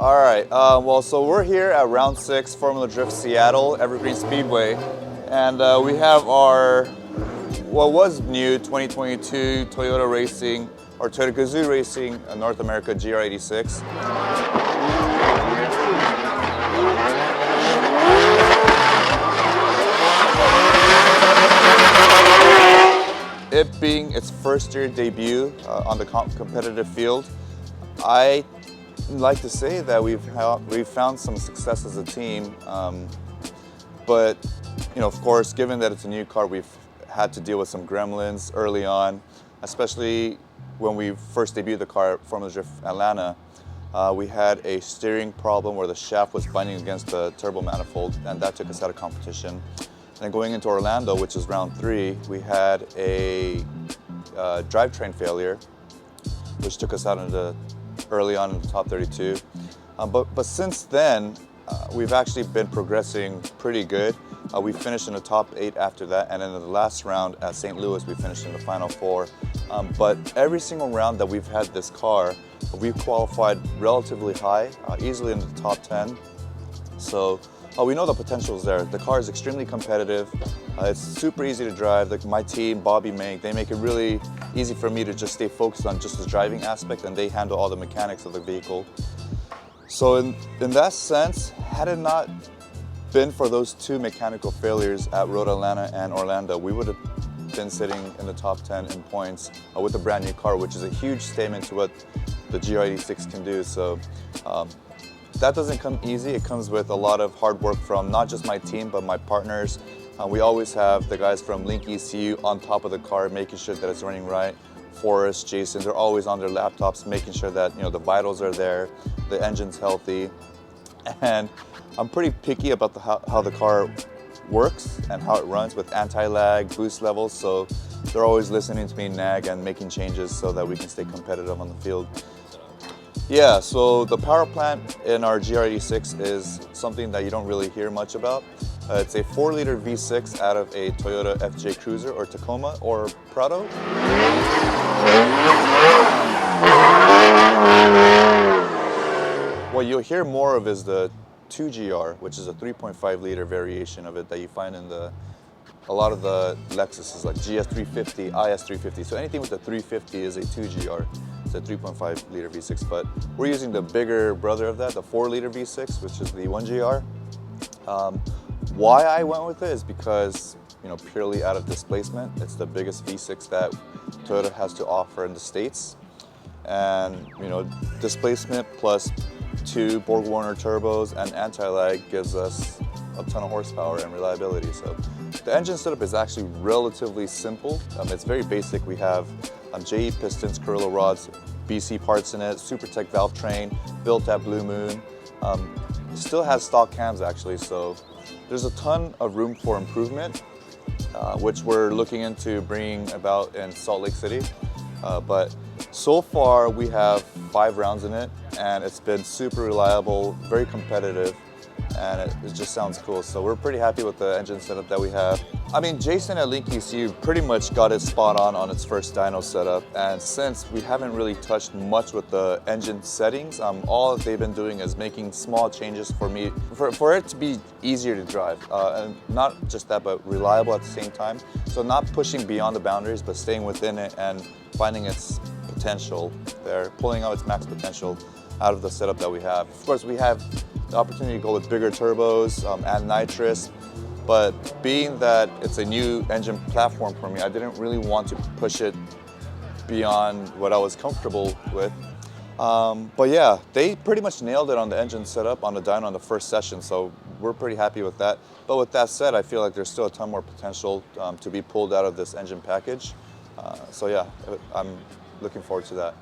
All right, well, so we're here at Round 6 Formula Drift Seattle, Evergreen Speedway, and we have our, what was new, 2022 Toyota Racing, or Toyota Gazoo Racing North America GR86. It being its first year debut on the competitive field, I like to say that we've found some success as a team, but of course, given that it's a new car, we've had to deal with some gremlins early on, especially when we first debuted the car at Formula Drift Atlanta. We had a steering problem where the shaft was binding against the turbo manifold, and that took us out of competition. And then going into Orlando, which is round 3, we had a drivetrain failure, which took us out early on in the top 32. But since then, we've actually been progressing pretty good. We finished in the top 8 after that, and then in the last round at St. Louis, we finished in the final 4. But every single round that we've had this car, we've qualified relatively high, easily in the top 10. So we know the potential is there. The car is extremely competitive. It's super easy to drive. Like my team, Bobby, they make it really easy for me to just stay focused on just the driving aspect, and they handle all the mechanics of the vehicle. So in that sense, had it not been for those 2 mechanical failures at Road Atlanta and Orlando, we would have been sitting in the top 10 in points with a brand new car, which is a huge statement to what the GR86 can do. So that doesn't come easy. It comes with a lot of hard work from not just my team, but my partners. We always have the guys from Link ECU on top of the car, making sure that it's running right. Forrest, Jason, they're always on their laptops, making sure that the vitals are there, the engine's healthy. And I'm pretty picky about how the car works and how it runs with anti-lag, boost levels. So they're always listening to me nag and making changes so that we can stay competitive on the field. Yeah, so the power plant in our GR86 is something that you don't really hear much about. It's a 4-liter V6 out of a Toyota FJ Cruiser or Tacoma or Prado. What you'll hear more of is the 2GR, which is a 3.5-liter variation of it that you find in a lot of the Lexuses like GS350, IS350. So anything with a 350 is a 2GR. It's a 3.5-liter V6, but we're using the bigger brother of that, the 4-liter V6, which is the 1GR. Why I went with it is because, purely out of displacement, it's the biggest V6 that Toyota has to offer in the States. And, displacement plus 2 Borg-Warner turbos and anti-lag gives us a ton of horsepower and reliability. So the engine setup is actually relatively simple. It's very basic. We have JE pistons, Carrillo rods, BC parts in it, SuperTech valve train, built at Blue Moon. It still has stock cams actually, so there's a ton of room for improvement, which we're looking into bringing about in Salt Lake City. But so far we have 5 rounds in it, and it's been super reliable, very competitive, and it just sounds cool. So we're pretty happy with the engine setup that we have. I mean, Jason at Link ECU pretty much got it spot on its first dyno setup, and since we haven't really touched much with the engine settings, all they've been doing is making small changes for me, for it to be easier to drive, and not just that, but reliable at the same time. So not pushing beyond the boundaries, but staying within it and finding its potential there, pulling out its max potential out of the setup that we have. Of course, we have the opportunity to go with bigger turbos, add nitrous, but being that it's a new engine platform for me, I didn't really want to push it beyond what I was comfortable with. But yeah, they pretty much nailed it on the engine setup on the dyno on the first session, so we're pretty happy with that. But with that said, I feel like there's still a ton more potential to be pulled out of this engine package. So yeah, I'm looking forward to that.